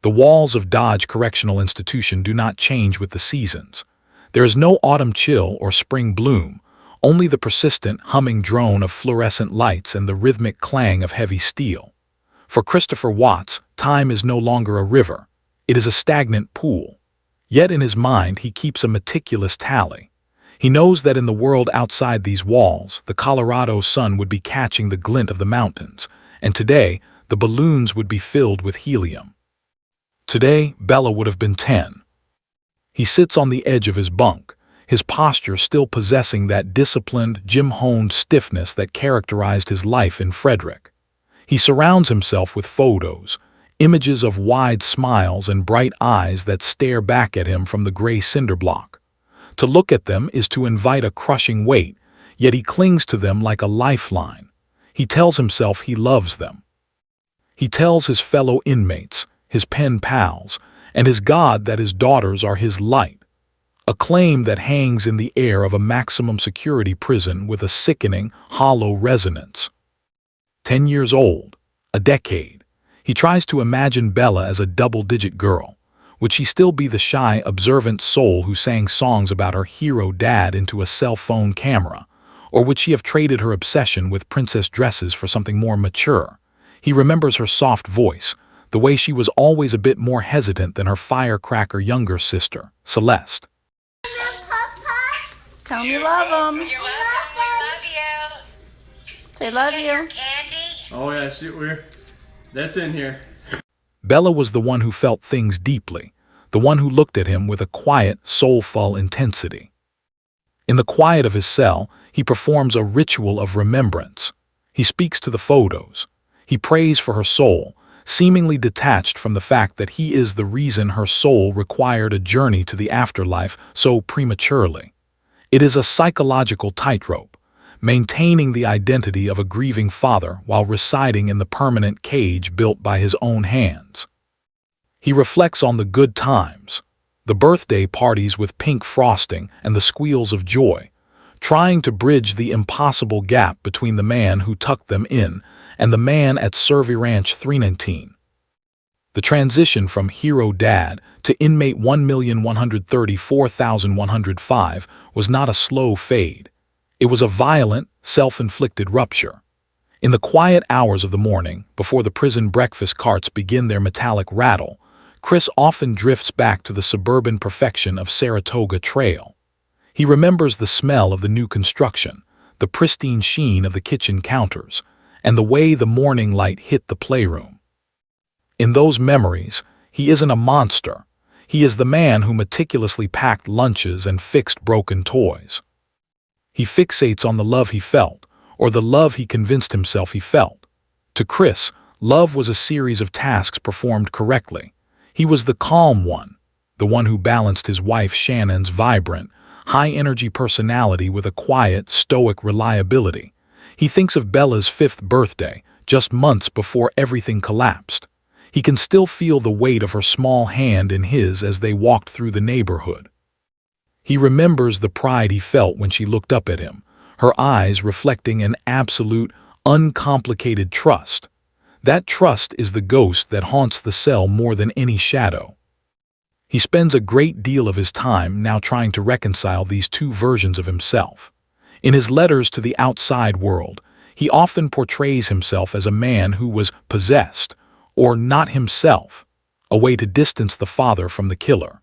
The walls of Dodge Correctional Institution do not change with the seasons. There is no autumn chill or spring bloom, only the persistent, humming drone of fluorescent lights and the rhythmic clang of heavy steel. For Christopher Watts, time is no longer a river. It is a stagnant pool. Yet in his mind he keeps a meticulous tally. He knows that in the world outside these walls, the Colorado sun would be catching the glint of the mountains, and today the balloons would be filled with helium. Today, Bella would have been 10. He sits on the edge of his bunk, his posture still possessing that disciplined, gym-honed stiffness that characterized his life in Frederick. He surrounds himself with photos, images of wide smiles and bright eyes that stare back at him from the gray cinder block. To look at them is to invite a crushing weight, yet he clings to them like a lifeline. He tells himself he loves them. He tells his fellow inmates, his pen pals, and his God that his daughters are his light. A claim that hangs in the air of a maximum security prison with a sickening, hollow resonance. 10 years old, a decade. He tries to imagine Bella as a double-digit girl. Would she still be the shy, observant soul who sang songs about her hero dad into a cell phone camera? Or would she have traded her obsession with princess dresses for something more mature? He remembers her soft voice, the way she was always a bit more hesitant than her firecracker younger sister, Celeste. Tell me you love them. You're welcome. We love you. Say love Get your you. candy. Oh yeah, that's in here. Bella was the one who felt things deeply, the one who looked at him with a quiet, soulful intensity. In the quiet of his cell, he performs a ritual of remembrance. He speaks to the photos. He prays for her soul, seemingly detached from the fact that he is the reason her soul required a journey to the afterlife so prematurely. It is a psychological tightrope, maintaining the identity of a grieving father while residing in the permanent cage built by his own hands. He reflects on the good times, the birthday parties with pink frosting and the squeals of joy, trying to bridge the impossible gap between the man who tucked them in and the man at Survey Ranch 319. The transition from hero dad to inmate 1,134,105 was not a slow fade. It was a violent, self-inflicted rupture. In the quiet hours of the morning, before the prison breakfast carts begin their metallic rattle, Chris often drifts back to the suburban perfection of Saratoga Trail. He remembers the smell of the new construction, the pristine sheen of the kitchen counters, and the way the morning light hit the playroom. In those memories, he isn't a monster. He is the man who meticulously packed lunches and fixed broken toys. He fixates on the love he felt, or the love he convinced himself he felt. To Chris, love was a series of tasks performed correctly. He was the calm one, the one who balanced his wife Shannon's vibrant, high-energy personality with a quiet, stoic reliability. He thinks of Bella's 5th birthday, just months before everything collapsed. He can still feel the weight of her small hand in his as they walked through the neighborhood. He remembers the pride he felt when she looked up at him, her eyes reflecting an absolute, uncomplicated trust. That trust is the ghost that haunts the cell more than any shadow. He spends a great deal of his time now trying to reconcile these two versions of himself. In his letters to the outside world, he often portrays himself as a man who was possessed, or not himself, a way to distance the father from the killer.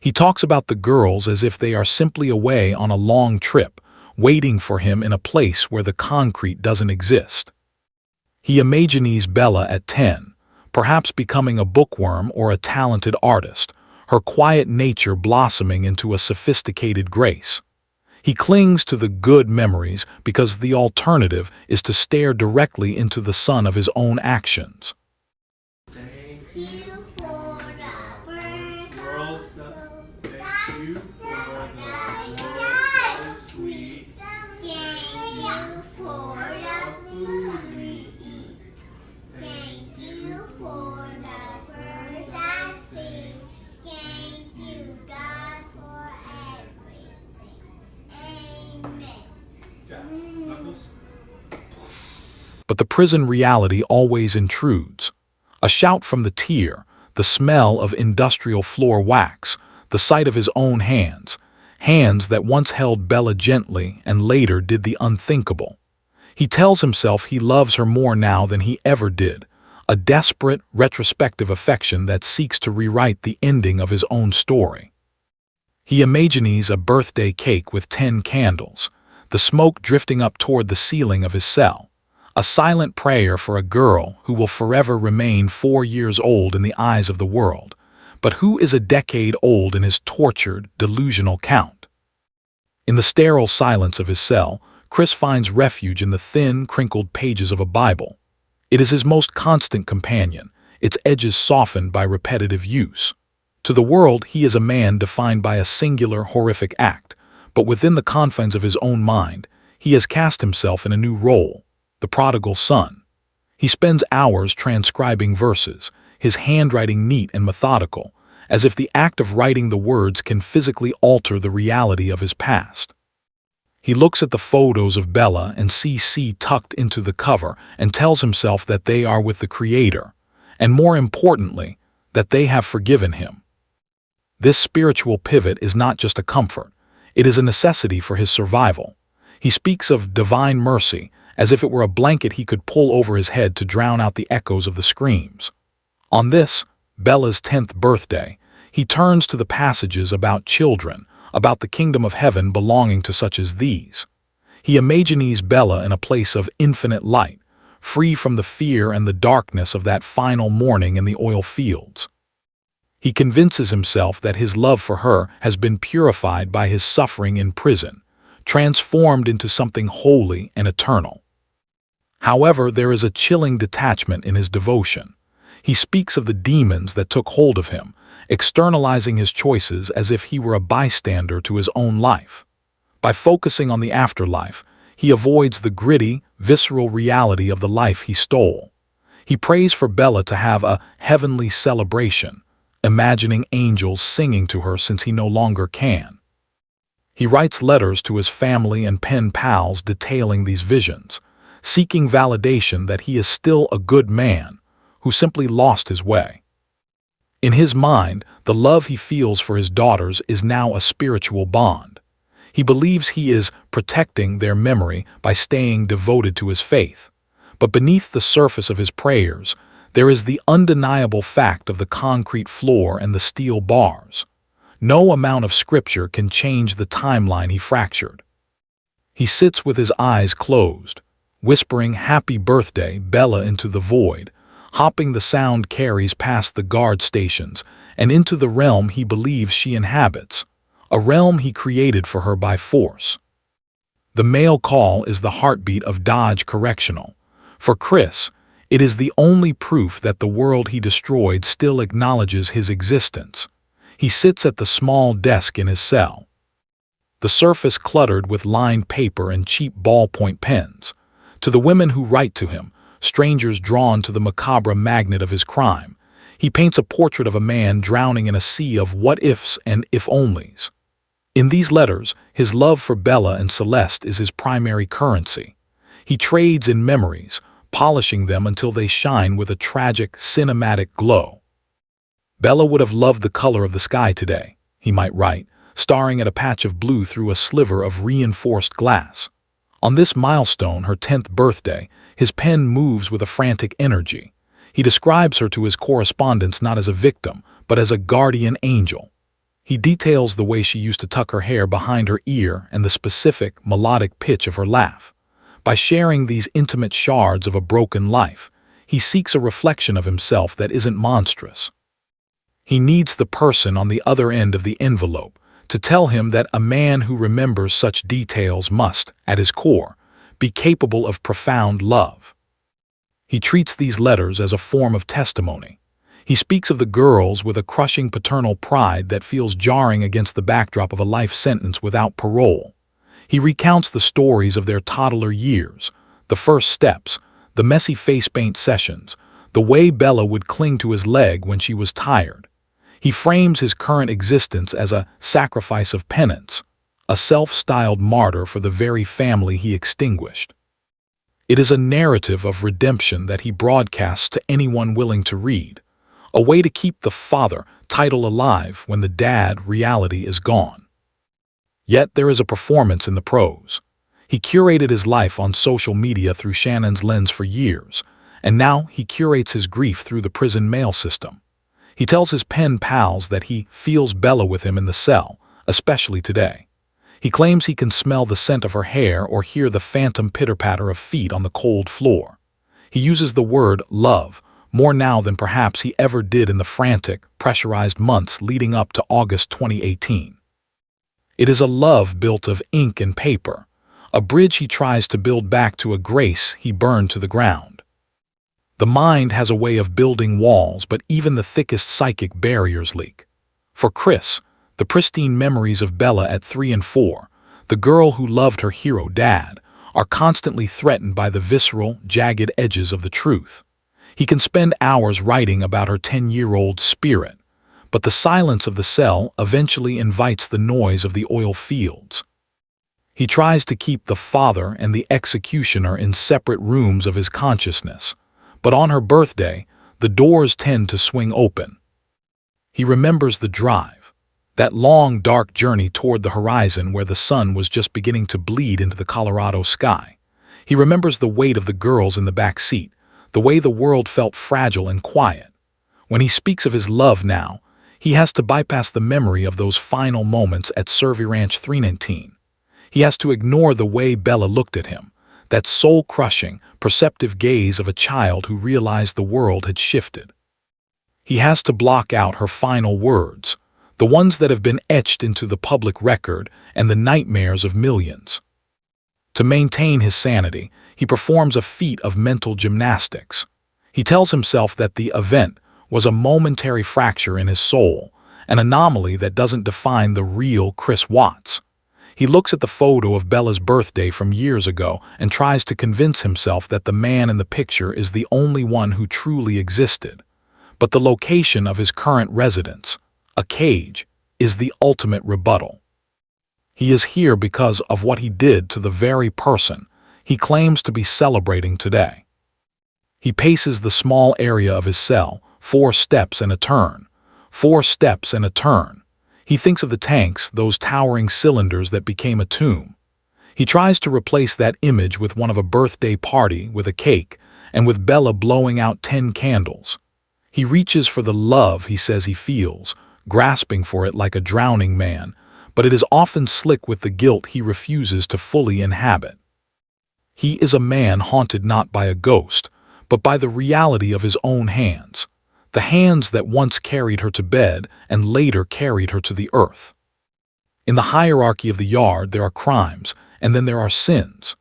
He talks about the girls as if they are simply away on a long trip, waiting for him in a place where the concrete doesn't exist. He imagines Bella at 10, perhaps becoming a bookworm or a talented artist, her quiet nature blossoming into a sophisticated grace. He clings to the good memories because the alternative is to stare directly into the sun of his own actions. Thank you for the girls. Thank you for the girls so sweet. Thank you for the food we eat. Thank you for the birds that sing. Thank you, God, for everything. Amen. Knuckles. But the prison reality always intrudes. A shout from the tier, the smell of industrial floor wax, the sight of his own hands, hands that once held Bella gently and later did the unthinkable. He tells himself he loves her more now than he ever did, a desperate, retrospective affection that seeks to rewrite the ending of his own story. He imagines a birthday cake with 10 candles, the smoke drifting up toward the ceiling of his cell, a silent prayer for a girl who will forever remain 4 years old in the eyes of the world, but who is a decade old in his tortured, delusional count. In the sterile silence of his cell, Chris finds refuge in the thin, crinkled pages of a Bible. It is his most constant companion, its edges softened by repetitive use. To the world, he is a man defined by a singular, horrific act, but within the confines of his own mind, he has cast himself in a new role, the prodigal son. He spends hours transcribing verses, his handwriting neat and methodical, as if the act of writing the words can physically alter the reality of his past. He looks at the photos of Bella and CC tucked into the cover and tells himself that they are with the Creator, and more importantly, that they have forgiven him. This spiritual pivot is not just a comfort, it is a necessity for his survival. He speaks of divine mercy as if it were a blanket he could pull over his head to drown out the echoes of the screams. On this, Bella's 10th birthday, he turns to the passages about children, about the kingdom of heaven belonging to such as these. He imagines Bella in a place of infinite light, free from the fear and the darkness of that final morning in the oil fields. He convinces himself that his love for her has been purified by his suffering in prison, transformed into something holy and eternal. However, there is a chilling detachment in his devotion. He speaks of the demons that took hold of him, externalizing his choices as if he were a bystander to his own life. By focusing on the afterlife, he avoids the gritty, visceral reality of the life he stole. He prays for Bella to have a heavenly celebration, imagining angels singing to her since he no longer can. He writes letters to his family and pen pals detailing these visions, seeking validation that he is still a good man who simply lost his way. In his mind, the love he feels for his daughters is now a spiritual bond. He believes he is protecting their memory by staying devoted to his faith. But beneath the surface of his prayers, there is the undeniable fact of the concrete floor and the steel bars. No amount of scripture can change the timeline he fractured. He sits with his eyes closed, whispering "Happy Birthday, Bella" into the void, hopping the sound carries past the guard stations and into the realm he believes she inhabits, a realm he created for her by force. The mail call is the heartbeat of Dodge Correctional. For Chris, it is the only proof that the world he destroyed still acknowledges his existence. He sits at the small desk in his cell, the surface cluttered with lined paper and cheap ballpoint pens. To the women who write to him, strangers drawn to the macabre magnet of his crime, he paints a portrait of a man drowning in a sea of what-ifs and if-onlys. In these letters, his love for Bella and Celeste is his primary currency. He trades in memories, polishing them until they shine with a tragic, cinematic glow. Bella would have loved the color of the sky today, he might write, staring at a patch of blue through a sliver of reinforced glass. On this milestone, her 10th birthday, his pen moves with a frantic energy. He describes her to his correspondents not as a victim, but as a guardian angel. He details the way she used to tuck her hair behind her ear and the specific, melodic pitch of her laugh. By sharing these intimate shards of a broken life, he seeks a reflection of himself that isn't monstrous. He needs the person on the other end of the envelope to tell him that a man who remembers such details must, at his core, be capable of profound love. He treats these letters as a form of testimony. He speaks of the girls with a crushing paternal pride that feels jarring against the backdrop of a life sentence without parole. He recounts the stories of their toddler years, the first steps, the messy face paint sessions, the way Bella would cling to his leg when she was tired. He frames his current existence as a sacrifice of penance, a self-styled martyr for the very family he extinguished. It is a narrative of redemption that he broadcasts to anyone willing to read, a way to keep the father title alive when the dad reality is gone. Yet there is a performance in the prose. He curated his life on social media through Shannon's lens for years, and now he curates his grief through the prison mail system. He tells his pen pals that he feels Bella with him in the cell, especially today. He claims he can smell the scent of her hair or hear the phantom pitter-patter of feet on the cold floor. He uses the word love more now than perhaps he ever did in the frantic, pressurized months leading up to August 2018. It is a love built of ink and paper, a bridge he tries to build back to a grace he burned to the ground. The mind has a way of building walls, but even the thickest psychic barriers leak. For Chris, the pristine memories of Bella at 3 and 4, the girl who loved her hero dad, are constantly threatened by the visceral, jagged edges of the truth. He can spend hours writing about her 10-year-old spirit, but the silence of the cell eventually invites the noise of the oil fields. He tries to keep the father and the executioner in separate rooms of his consciousness, but on her birthday, the doors tend to swing open. He remembers the drive, that long, dark journey toward the horizon where the sun was just beginning to bleed into the Colorado sky. He remembers the weight of the girls in the back seat, the way the world felt fragile and quiet. When he speaks of his love now, he has to bypass the memory of those final moments at Survey Ranch 319. He has to ignore the way Bella looked at him, that soul-crushing, perceptive gaze of a child who realized the world had shifted. He has to block out her final words, the ones that have been etched into the public record and the nightmares of millions. To maintain his sanity, he performs a feat of mental gymnastics. He tells himself that the event was a momentary fracture in his soul, an anomaly that doesn't define the real Chris Watts. He looks at the photo of Bella's birthday from years ago and tries to convince himself that the man in the picture is the only one who truly existed. But the location of his current residence, a cage, is the ultimate rebuttal. He is here because of what he did to the very person he claims to be celebrating today. He paces the small area of his cell, 4 steps and a turn, 4 steps and a turn. He thinks of the tanks, those towering cylinders that became a tomb. He tries to replace that image with one of a birthday party with a cake and with Bella blowing out 10 candles. He reaches for the love he says he feels, grasping for it like a drowning man, but it is often slick with the guilt he refuses to fully inhabit. He is a man haunted not by a ghost, but by the reality of his own hands, the hands that once carried her to bed and later carried her to the earth. In the hierarchy of the yard, there are crimes, and then there are sins.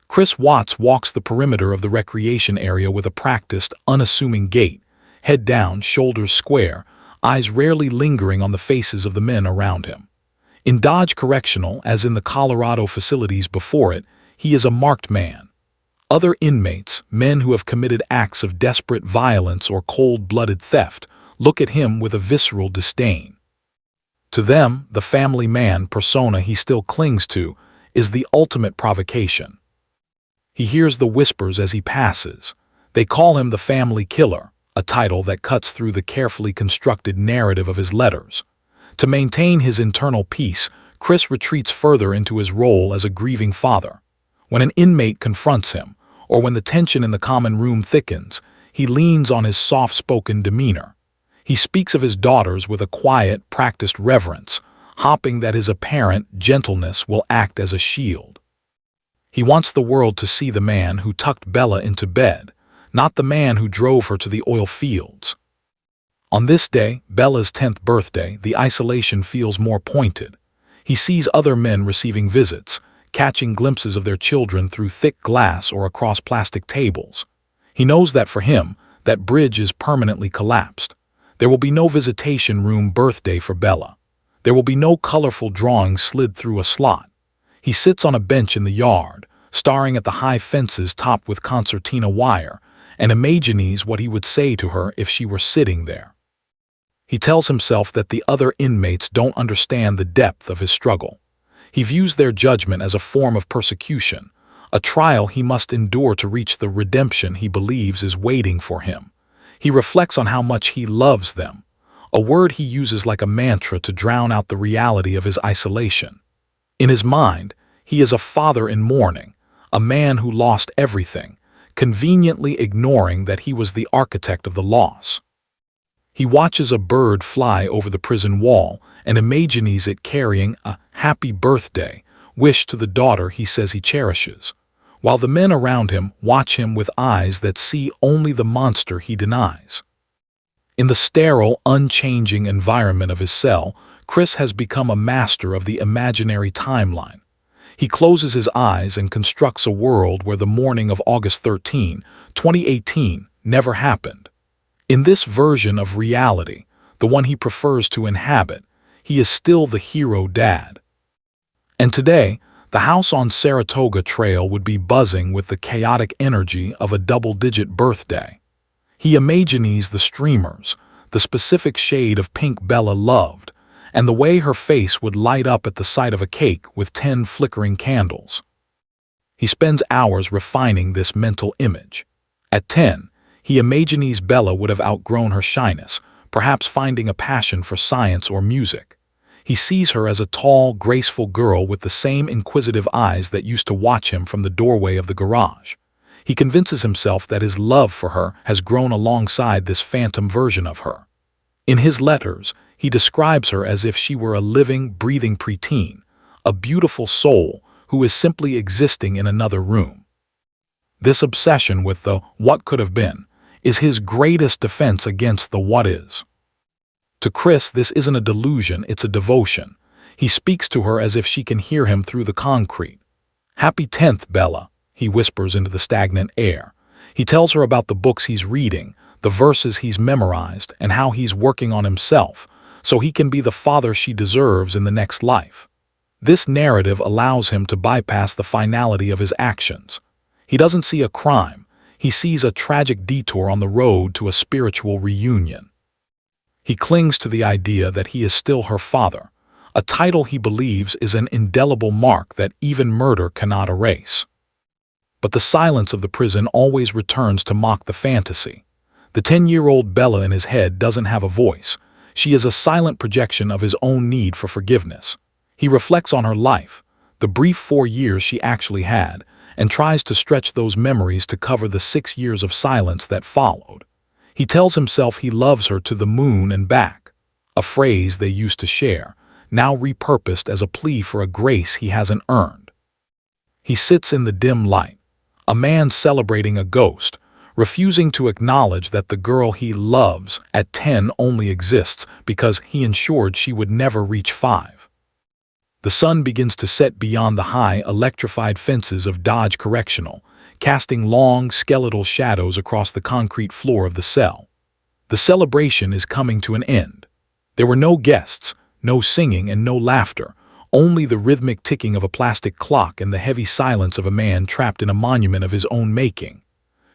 Chris Watts walks the perimeter of the recreation area with a practiced, unassuming gait, head down, shoulders square, eyes rarely lingering on the faces of the men around him. In Dodge Correctional, as in the Colorado facilities before it, he is a marked man. Other inmates, men who have committed acts of desperate violence or cold-blooded theft, look at him with a visceral disdain. To them, the family man persona he still clings to is the ultimate provocation. He hears the whispers as he passes. They call him the family killer, a title that cuts through the carefully constructed narrative of his letters. To maintain his internal peace, Chris retreats further into his role as a grieving father. When an inmate confronts him, or when the tension in the common room thickens, he leans on his soft-spoken demeanor. He speaks of his daughters with a quiet, practiced reverence, hoping that his apparent gentleness will act as a shield. He wants the world to see the man who tucked Bella into bed, not the man who drove her to the oil fields. On this day, Bella's 10th birthday, the isolation feels more pointed. He sees other men receiving visits, catching glimpses of their children through thick glass or across plastic tables. He knows that for him, that bridge is permanently collapsed. There will be no visitation room birthday for Bella. There will be no colorful drawings slid through a slot. He sits on a bench in the yard, staring at the high fences topped with concertina wire, and imagines what he would say to her if she were sitting there. He tells himself that the other inmates don't understand the depth of his struggle. He views their judgment as a form of persecution, a trial he must endure to reach the redemption he believes is waiting for him. He reflects on how much he loves them, a word he uses like a mantra to drown out the reality of his isolation. In his mind, he is a father in mourning, a man who lost everything, conveniently ignoring that he was the architect of the loss. He watches a bird fly over the prison wall and imagines it carrying a happy birthday wish to the daughter he says he cherishes, while the men around him watch him with eyes that see only the monster he denies. In the sterile, unchanging environment of his cell, Chris has become a master of the imaginary timeline. He closes his eyes and constructs a world where the morning of August 13, 2018, never happened. In this version of reality, the one he prefers to inhabit, he is still the hero dad. And today, the house on Saratoga Trail would be buzzing with the chaotic energy of a double-digit birthday. He imagines the streamers, the specific shade of pink Bella loved, and the way her face would light up at the sight of a cake with 10 flickering candles. He spends hours refining this mental image. At 10, he imagines Bella would have outgrown her shyness, perhaps finding a passion for science or music. He sees her as a tall, graceful girl with the same inquisitive eyes that used to watch him from the doorway of the garage. He convinces himself that his love for her has grown alongside this phantom version of her. In his letters, he describes her as if she were a living, breathing preteen, a beautiful soul who is simply existing in another room. This obsession with the what could have been is his greatest defense against the what is. To Chris, this isn't a delusion, it's a devotion. He speaks to her as if she can hear him through the concrete. "Happy 10th, Bella," he whispers into the stagnant air. He tells her about the books he's reading, the verses he's memorized, and how he's working on himself, so he can be the father she deserves in the next life. This narrative allows him to bypass the finality of his actions. He doesn't see a crime, he sees a tragic detour on the road to a spiritual reunion. He clings to the idea that he is still her father, a title he believes is an indelible mark that even murder cannot erase. But the silence of the prison always returns to mock the fantasy. The 10-year-old Bella in his head doesn't have a voice. She is a silent projection of his own need for forgiveness. He reflects on her life, the brief 4 years she actually had, and tries to stretch those memories to cover the 6 years of silence that followed. He tells himself he loves her to the moon and back, a phrase they used to share, now repurposed as a plea for a grace he hasn't earned. He sits in the dim light, a man celebrating a ghost, refusing to acknowledge that the girl he loves at 10 only exists because he ensured she would never reach 5. The sun begins to set beyond the high, electrified fences of Dodge Correctional, casting long, skeletal shadows across the concrete floor of the cell. The celebration is coming to an end. There were no guests, no singing, and no laughter, only the rhythmic ticking of a plastic clock and the heavy silence of a man trapped in a monument of his own making.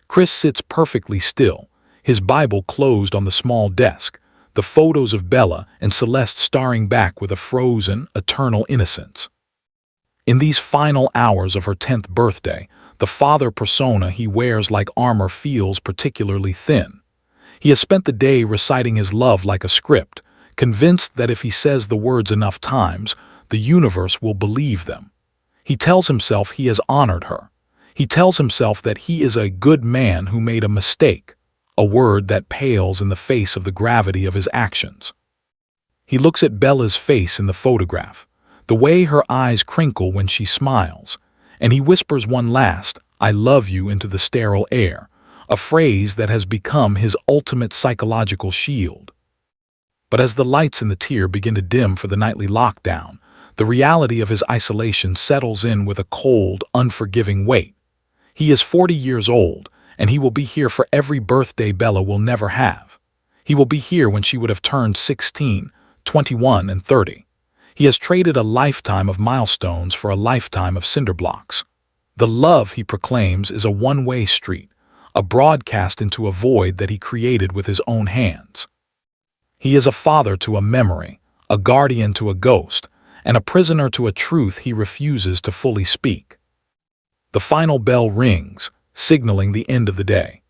Chris sits perfectly still, his Bible closed on the small desk, the photos of Bella and Celeste staring back with a frozen, eternal innocence. In these final hours of her 10th birthday, the father persona he wears like armor feels particularly thin. He has spent the day reciting his love like a script, convinced that if he says the words enough times, the universe will believe them. He tells himself he has honored her. He tells himself that he is a good man who made a mistake, a word that pales in the face of the gravity of his actions. He looks at Bella's face in the photograph, the way her eyes crinkle when she smiles, and he whispers one last, "I love you," into the sterile air, a phrase that has become his ultimate psychological shield. But as the lights in the tier begin to dim for the nightly lockdown, the reality of his isolation settles in with a cold, unforgiving weight. He is 40 years old, and he will be here for every birthday Bella will never have. He will be here when she would have turned 16, 21, and 30. He has traded a lifetime of milestones for a lifetime of cinder blocks. The love, he proclaims, is a one-way street, a broadcast into a void that he created with his own hands. He is a father to a memory, a guardian to a ghost, and a prisoner to a truth he refuses to fully speak. The final bell rings, signaling the end of the day.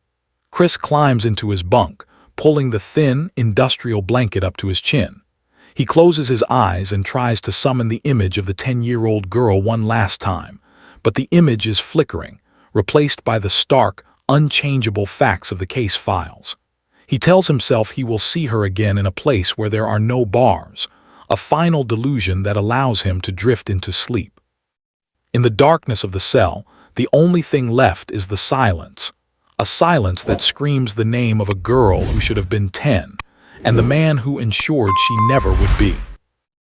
Chris climbs into his bunk, pulling the thin, industrial blanket up to his chin. He closes his eyes and tries to summon the image of the 10-year-old girl one last time, but the image is flickering, replaced by the stark, unchangeable facts of the case files. He tells himself he will see her again in a place where there are no bars, a final delusion that allows him to drift into sleep. In the darkness of the cell, the only thing left is the silence, a silence that screams the name of a girl who should have been 10, and the man who ensured she never would be.